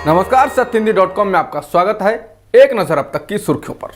नमस्कार, सत्यहिंदी.com में आपका स्वागत है। एक नजर अब तक की सुर्खियों पर।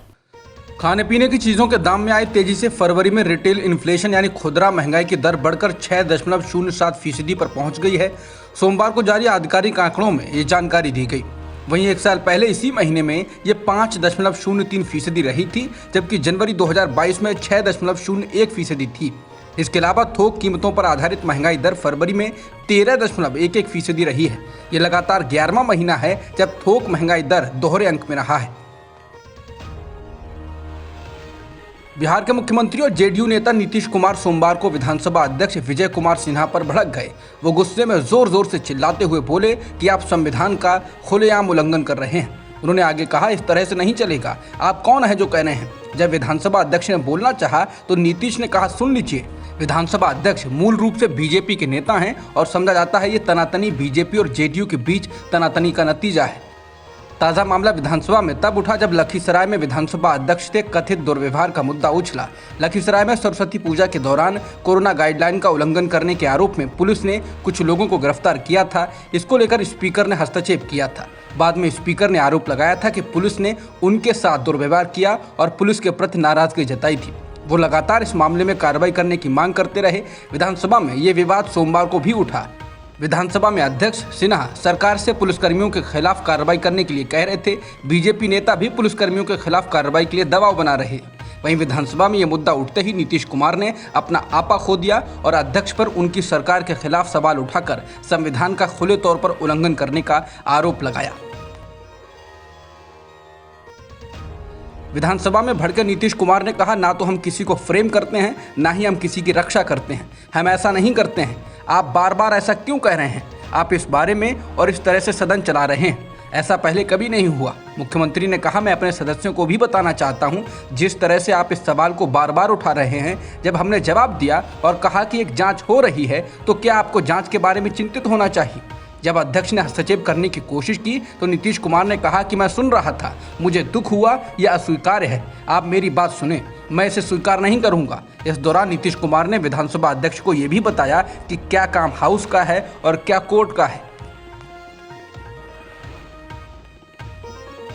खाने पीने की चीजों के दाम में आई तेजी से फरवरी में रिटेल इन्फ्लेशन यानी खुदरा महंगाई की दर बढ़कर 6.07% पर पहुंच गई है। सोमवार को जारी आधिकारिक आंकड़ों में ये जानकारी दी गई। वहीं एक साल पहले इसी महीने में ये 5.03% रही थी, जबकि जनवरी 2022 में 6.01% थी। इसके अलावा थोक कीमतों पर आधारित महंगाई दर फरवरी में 13.11% रही है। ये लगातार 11वां महीना है जब थोक महंगाई दर दोहरे अंक में रहा है। बिहार के मुख्यमंत्री और जेडीयू नेता नीतीश कुमार सोमवार को विधानसभा अध्यक्ष विजय कुमार सिन्हा पर भड़क गए। वो गुस्से में जोर जोर से चिल्लाते हुए बोले कि आप संविधान का खुलेआम उल्लंघन कर रहे हैं। उन्होंने आगे कहा, इस तरह से नहीं चलेगा, आप कौन है जो कह रहे हैं। जब विधानसभा अध्यक्ष ने बोलना चाहा तो नीतीश ने कहा, सुन लीजिए, विधानसभा अध्यक्ष मूल रूप से बीजेपी के नेता हैं और समझा जाता है ये तनातनी बीजेपी और जेडीयू के बीच तनातनी का नतीजा है। ताजा मामला विधानसभा में तब उठा जब लखीसराय में विधानसभा अध्यक्ष से कथित दुर्व्यवहार का मुद्दा उछला। लखीसराय में सरस्वती पूजा के दौरान कोरोना गाइडलाइन का उल्लंघन करने के आरोप में पुलिस ने कुछ लोगों को गिरफ्तार किया था। इसको लेकर स्पीकर ने हस्तक्षेप किया था। बाद में स्पीकर ने आरोप लगाया था कि पुलिस ने उनके साथ दुर्व्यवहार किया और पुलिस के प्रति नाराजगी जताई थी। वो लगातार इस मामले में कार्रवाई करने की मांग करते रहे। विधानसभा में ये विवाद सोमवार को भी उठा। विधानसभा में अध्यक्ष सिन्हा सरकार से पुलिसकर्मियों के खिलाफ कार्रवाई करने के लिए कह रहे थे। बीजेपी नेता भी पुलिसकर्मियों के खिलाफ कार्रवाई के लिए दबाव बना रहे। वहीं विधानसभा में ये मुद्दा उठते ही नीतीश कुमार ने अपना आपा खो दिया और अध्यक्ष पर उनकी सरकार के खिलाफ सवाल उठाकर संविधान का खुले तौर पर उल्लंघन करने का आरोप लगाया। विधानसभा में भड़के नीतीश कुमार ने कहा, ना तो हम किसी को फ्रेम करते हैं, ना ही हम किसी की रक्षा करते हैं। हम ऐसा नहीं करते हैं। आप बार बार ऐसा क्यों कह रहे हैं? आप इस बारे में और इस तरह से सदन चला रहे हैं। ऐसा पहले कभी नहीं हुआ। मुख्यमंत्री ने कहा, मैं अपने सदस्यों को भी बताना चाहता हूं, जिस तरह से आप इस सवाल को बार बार उठा रहे हैं। जब हमने जवाब दिया और कहा कि एक जांच हो रही है, तो क्या आपको जांच के बारे में चिंतित होना चाहिए? जब अध्यक्ष ने हस्तक्षेप करने की कोशिश की तो नीतीश कुमार ने कहा कि मैं सुन रहा था, मुझे दुख हुआ, यह अस्वीकार्य है। आप मेरी बात सुने, मैं इसे स्वीकार नहीं करूंगा। इस दौरान नीतीश कुमार ने विधानसभा अध्यक्ष को यह भी बताया कि क्या काम हाउस का है और क्या कोर्ट का है।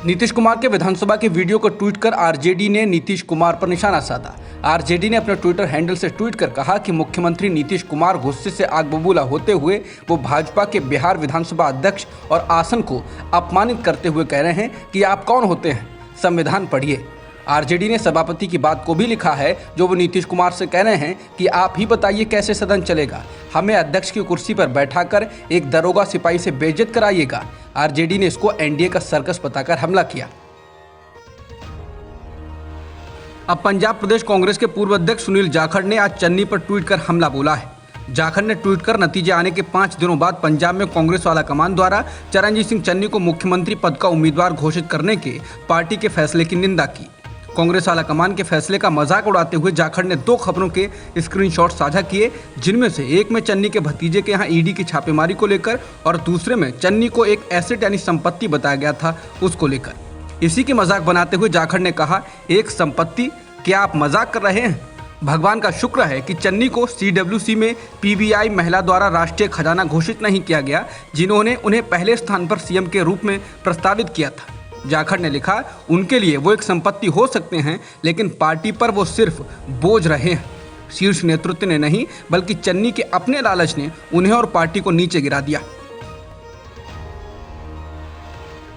नीतीश कुमार के विधानसभा के वीडियो को ट्वीट कर आरजेडी ने नीतीश कुमार पर निशाना साधा। आरजेडी ने अपने ट्विटर हैंडल से ट्वीट कर कहा कि मुख्यमंत्री नीतीश कुमार गुस्से से आग बबूला होते हुए वो भाजपा के बिहार विधानसभा अध्यक्ष और आसन को अपमानित करते हुए कह रहे हैं कि आप कौन होते हैं, संविधान पढ़िए। आरजेडी ने सभापति की बात को भी लिखा है, जो वो नीतीश कुमार से कह रहे हैं कि आप ही बताइए कैसे सदन चलेगा। हमें अध्यक्ष की कुर्सी पर बैठाकर एक दरोगा सिपाही से बेइज्जत कराइएगा। आरजेडी ने इसको एनडीए का सर्कस बताकर हमला किया। अब पंजाब प्रदेश कांग्रेस के पूर्व अध्यक्ष सुनील जाखड़ ने आज चन्नी पर ट्वीट कर हमला बोला है। जाखड़ ने ट्वीट कर नतीजे आने के 5 दिनों बाद पंजाब में कांग्रेस वाला कमान द्वारा चरणजीत सिंह चन्नी को मुख्यमंत्री पद का उम्मीदवार घोषित करने के पार्टी के फैसले की निंदा की। कांग्रेस आला कमान के फैसले का मजाक उड़ाते हुए जाखड़ ने 2 खबरों के स्क्रीनशॉट साझा किए, जिनमें से एक में चन्नी के भतीजे के यहाँ ईडी की छापेमारी को लेकर और दूसरे में चन्नी को एक एसेट यानी संपत्ति बताया गया था, उसको लेकर। इसी की मजाक बनाते हुए जाखड़ ने कहा, एक संपत्ति? क्या आप मजाक कर रहे हैं? भगवान का शुक्र है कि चन्नी को सीडब्ल्यूसी में पीबीआई महिला द्वारा राष्ट्रीय खजाना घोषित नहीं किया गया, जिन्होंने उन्हें पहले स्थान पर सीएम के रूप में प्रस्तावित किया था। जाखड़ ने लिखा, उनके लिए वो एक संपत्ति हो सकते हैं, लेकिन पार्टी पर वो सिर्फ बोझ रहे हैं। शीर्ष नेतृत्व ने नहीं, बल्कि चन्नी के अपने लालच ने उन्हें और पार्टी को नीचे गिरा दिया।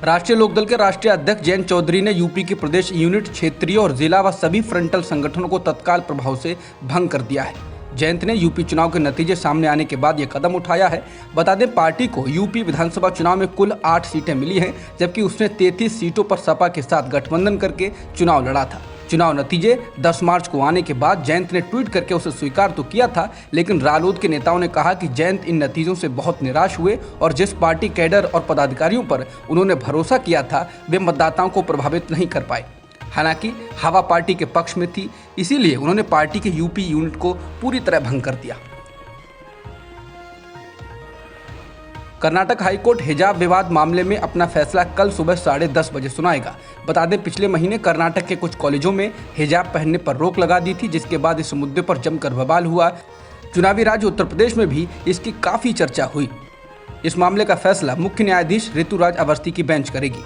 राष्ट्रीय लोकदल के राष्ट्रीय अध्यक्ष जयंत चौधरी ने यूपी की प्रदेश यूनिट, क्षेत्रीय और जिला व सभी फ्रंटल संगठनों को तत्काल प्रभाव से भंग कर दिया है। जयंत ने यूपी चुनाव के नतीजे सामने आने के बाद ये कदम उठाया है। बता दें, पार्टी को यूपी विधानसभा चुनाव में कुल 8 सीटें मिली हैं, जबकि उसने 33 सीटों पर सपा के साथ गठबंधन करके चुनाव लड़ा था। चुनाव नतीजे 10 मार्च को आने के बाद जयंत ने ट्वीट करके उसे स्वीकार तो किया था, लेकिन रालोद के नेताओं ने कहा कि जयंत इन नतीजों से बहुत निराश हुए और जिस पार्टी कैडर और पदाधिकारियों पर उन्होंने भरोसा किया था, वे मतदाताओं को प्रभावित नहीं कर पाए। हालांकि हवा पार्टी के पक्ष में थी, इसीलिए उन्होंने पार्टी के यूपी यूनिट को पूरी तरह भंग कर दिया। कर्नाटक हाईकोर्ट हिजाब विवाद मामले में अपना फैसला कल सुबह 10:30 बजे सुनाएगा। बता दें, पिछले महीने कर्नाटक के कुछ कॉलेजों में हिजाब पहनने पर रोक लगा दी थी, जिसके बाद इस मुद्दे पर जमकर बवाल हुआ। चुनावी राज्य उत्तर प्रदेश में भी इसकी काफ़ी चर्चा हुई। इस मामले का फैसला मुख्य न्यायाधीश ऋतुराज अवस्थी की बेंच करेगी।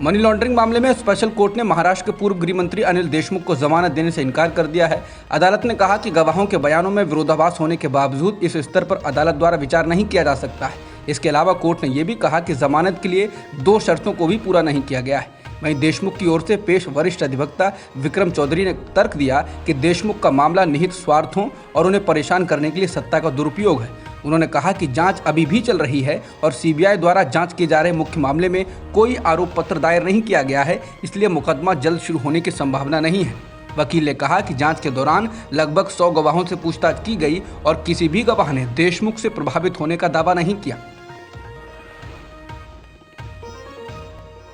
मनी लॉन्ड्रिंग मामले में स्पेशल कोर्ट ने महाराष्ट्र के पूर्व गृह मंत्री अनिल देशमुख को जमानत देने से इनकार कर दिया है। अदालत ने कहा कि गवाहों के बयानों में विरोधाभास होने के बावजूद इस स्तर पर अदालत द्वारा विचार नहीं किया जा सकता है। इसके अलावा कोर्ट ने यह भी कहा कि जमानत के लिए 2 शर्तों को भी पूरा नहीं किया गया है। वहीं देशमुख की ओर से पेश वरिष्ठ अधिवक्ता विक्रम चौधरी ने तर्क दिया कि देशमुख का मामला निहित स्वार्थों और उन्हें परेशान करने के लिए सत्ता का दुरुपयोग है। उन्होंने कहा कि जांच अभी भी चल रही है और सीबीआई द्वारा जांच किए जा रहे मुख्य मामले में कोई आरोप पत्र दायर नहीं किया गया है, इसलिए मुकदमा जल्द शुरू होने की संभावना नहीं है। वकील ने कहा कि जांच के दौरान लगभग 100 गवाहों से पूछताछ की गई और किसी भी गवाह ने देशमुख से प्रभावित होने का दावा नहीं किया।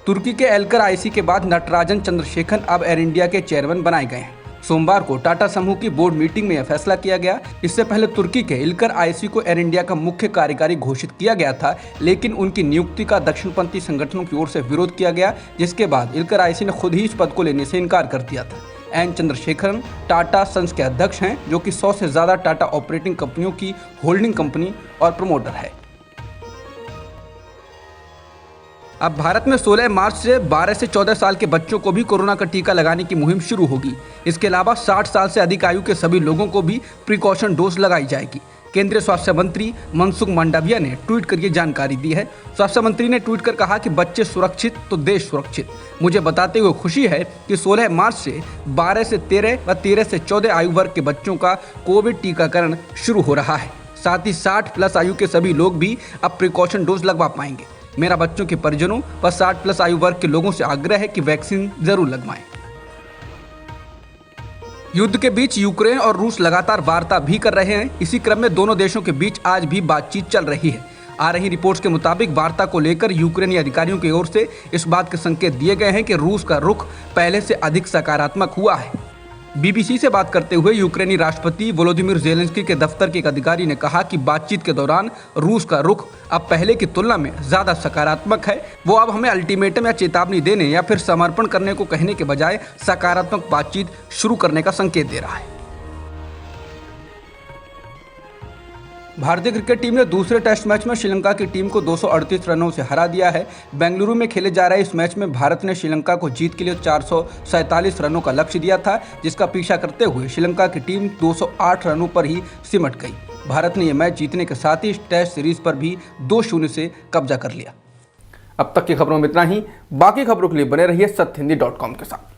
तुर्की के एल्कर आईसी के बाद नटराजन चंद्रशेखरन अब एयर इंडिया के चेयरमैन बनाए गए हैं। सोमवार को टाटा समूह की बोर्ड मीटिंग में यह फैसला किया गया। इससे पहले तुर्की के इल्कर आईसी को एयर इंडिया का मुख्य कार्यकारी घोषित किया गया था, लेकिन उनकी नियुक्ति का दक्षिणपंथी संगठनों की ओर से विरोध किया गया, जिसके बाद इल्कर आईसी ने खुद ही इस पद को लेने से इनकार कर दिया था। एन चंद्रशेखरन टाटा सन्स के अध्यक्ष हैं, जो कि 100 से ज्यादा टाटा ऑपरेटिंग कंपनियों की होल्डिंग कंपनी और प्रमोटर है। अब भारत में 16 मार्च से 12 से 14 साल के बच्चों को भी कोरोना का टीका लगाने की मुहिम शुरू होगी। इसके अलावा 60 साल से अधिक आयु के सभी लोगों को भी प्रिकॉशन डोज लगाई जाएगी। केंद्रीय स्वास्थ्य मंत्री मनसुख मांडविया ने ट्वीट कर ये जानकारी दी है। स्वास्थ्य मंत्री ने ट्वीट कर कहा कि बच्चे सुरक्षित तो देश सुरक्षित। मुझे बताते हुए खुशी है कि 16 मार्च से 12 से 13 व 13 से 14 आयु वर्ग के बच्चों का कोविड टीकाकरण शुरू हो रहा है। साथ ही 60+ आयु के सभी लोग भी अब प्रिकॉशन डोज लगवा पाएंगे। मेरा बच्चों के परिजनों व 60+ आयु वर्ग के लोगों से आग्रह है कि वैक्सीन जरूर लगवाएं। युद्ध के बीच यूक्रेन और रूस लगातार वार्ता भी कर रहे हैं। इसी क्रम में दोनों देशों के बीच आज भी बातचीत चल रही है। आ रही रिपोर्ट्स के मुताबिक वार्ता को लेकर यूक्रेनी अधिकारियों की ओर से इस बात के संकेत दिए गए हैं कि रूस का रुख पहले से अधिक सकारात्मक हुआ है। बीबीसी से बात करते हुए यूक्रेनी राष्ट्रपति वोलोदिमीर ज़ेलेंस्की के दफ्तर के एक अधिकारी ने कहा कि बातचीत के दौरान रूस का रुख अब पहले की तुलना में ज़्यादा सकारात्मक है। वो अब हमें अल्टीमेटम या चेतावनी देने या फिर समर्पण करने को कहने के बजाय सकारात्मक बातचीत शुरू करने का संकेत दे रहा है। भारतीय क्रिकेट टीम ने दूसरे टेस्ट मैच में श्रीलंका की टीम को 238 रनों से हरा दिया है। बेंगलुरु में खेले जा रहे इस मैच में भारत ने श्रीलंका को जीत के लिए 447 रनों का लक्ष्य दिया था, जिसका पीछा करते हुए श्रीलंका की टीम 208 रनों पर ही सिमट गई। भारत ने यह मैच जीतने के साथ ही टेस्ट सीरीज पर भी 2-0 से कब्जा कर लिया। अब तक की खबरों में इतना ही। बाकी खबरों के लिए बने रहिए सत्यहिंदी.com के साथ।